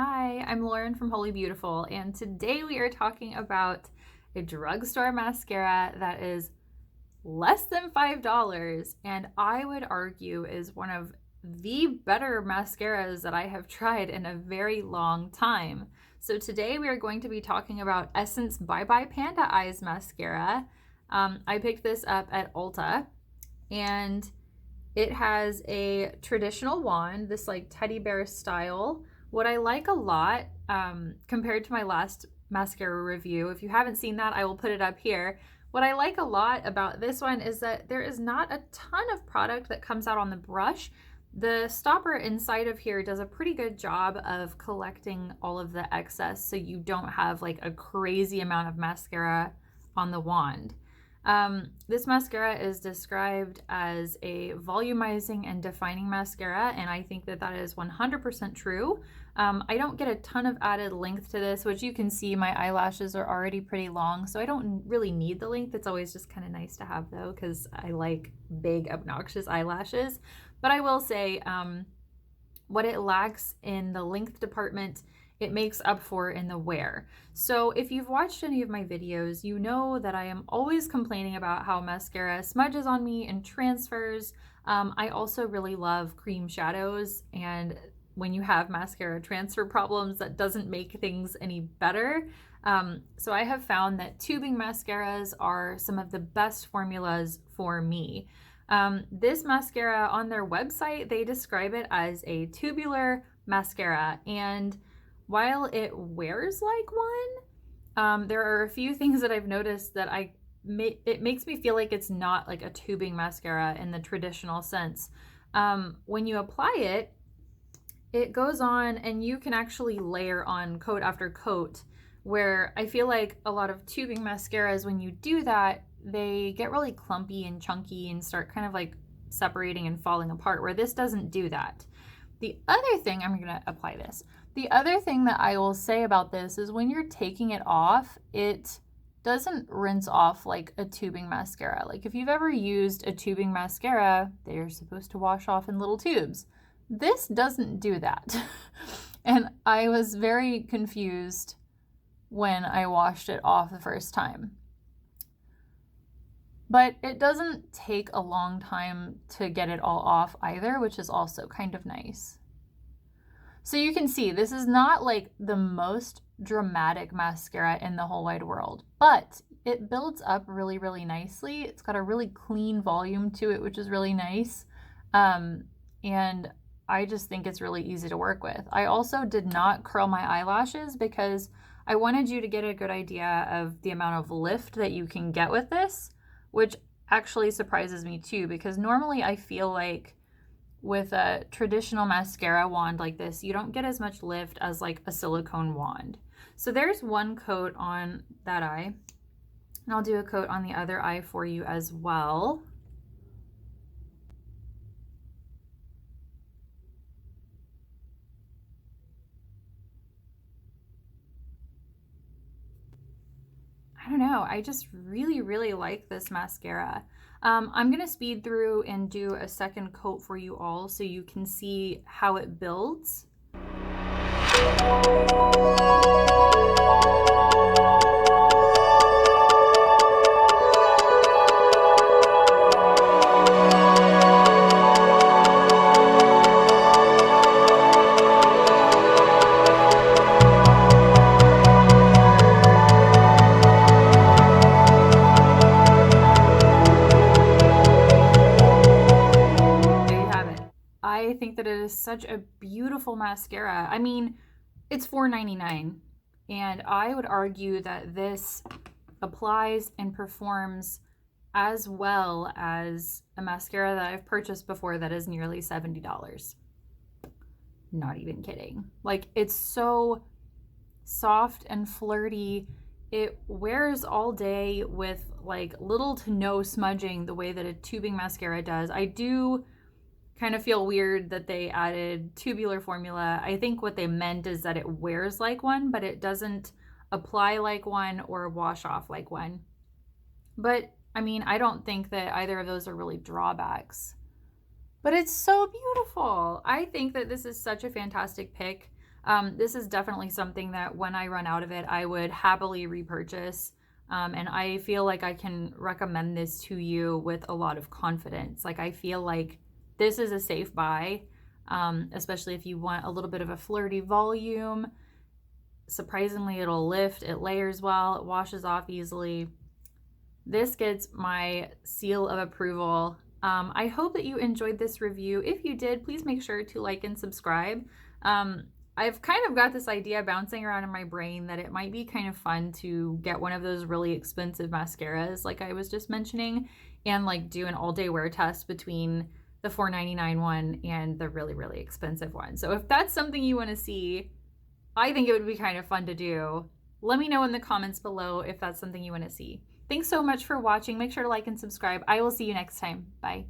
Hi, I'm Lauren from Holy Beautiful, and today we are talking about a drugstore mascara that is less than $5 and I would argue is one of the better mascaras that I have tried in a very long time. So today we are going to be talking about Essence Bye Bye Panda Eyes mascara. I picked this up at Ulta and it has a traditional wand, this like teddy bear style. What I like a lot compared to my last mascara review, if you haven't seen that, I will put it up here. What I like a lot about this one is that there is not a ton of product that comes out on the brush. The stopper inside of here does a pretty good job of collecting all of the excess so you don't have like a crazy amount of mascara on the wand. This mascara is described as a volumizing and defining mascara, and I think that that is 100% true. I don't get a ton of added length to this, which you can see my eyelashes are already pretty long, so I don't really need the length. It's always just kind of nice to have though, because I like big, obnoxious eyelashes. But I will say, what it lacks in the length department, it makes up for in the wear. So if you've watched any of my videos, you know that I am always complaining about how mascara smudges on me and transfers. I also really love cream shadows, and when you have mascara transfer problems, that doesn't make things any better. So I have found that tubing mascaras are some of the best formulas for me. This mascara on their website, they describe it as a tubular mascara, and while it wears like one, there are a few things that I've noticed that it makes me feel like it's not like a tubing mascara in the traditional sense. When you apply it, it goes on and you can actually layer on coat after coat, where I feel like a lot of tubing mascaras, when you do that, they get really clumpy and chunky and start kind of like separating and falling apart, where this doesn't do that. The other thing, I'm gonna apply this. The other thing that I will say about this is when you're taking it off, it doesn't rinse off like a tubing mascara. Like if you've ever used a tubing mascara, they're supposed to wash off in little tubes. This doesn't do that. And I was very confused when I washed it off the first time. But it doesn't take a long time to get it all off either, which is also kind of nice. So you can see this is not like the most dramatic mascara in the whole wide world, but it builds up really, really nicely. It's got a really clean volume to it, which is really nice. And I just think it's really easy to work with. I also did not curl my eyelashes because I wanted you to get a good idea of the amount of lift that you can get with this, which actually surprises me too, because normally I feel like with a traditional mascara wand like this, you don't get as much lift as like a silicone wand. So there's one coat on that eye, and I'll do a coat on the other eye for you as well. I don't know, I just really, really like this mascara. I'm gonna speed through and do a second coat for you all so you can see how it builds. I think that it is such a beautiful mascara. I mean, it's $4.99, and I would argue that this applies and performs as well as a mascara that I've purchased before that is nearly $70. Not even kidding. Like, it's so soft and flirty. It wears all day with like little to no smudging the way that a tubing mascara does. I do kind of feel weird that they added tubular formula. I think what they meant is that it wears like one, but it doesn't apply like one or wash off like one. But I mean, I don't think that either of those are really drawbacks. But it's so beautiful. I think that this is such a fantastic pick. This is definitely something that when I run out of it, I would happily repurchase. And I feel like I can recommend this to you with a lot of confidence. Like, I feel like this is a safe buy, especially if you want a little bit of a flirty volume. Surprisingly, it'll lift, it layers well, it washes off easily. This gets my seal of approval. I hope that you enjoyed this review. If you did, please make sure to like and subscribe. I've kind of got this idea bouncing around in my brain that it might be kind of fun to get one of those really expensive mascaras like I was just mentioning, and like do an all-day wear test between the $4.99 one and the really, really expensive one. So if that's something you want to see, I think it would be kind of fun to do. Let me know in the comments below if that's something you want to see. Thanks so much for watching. Make sure to like and subscribe. I will see you next time. Bye.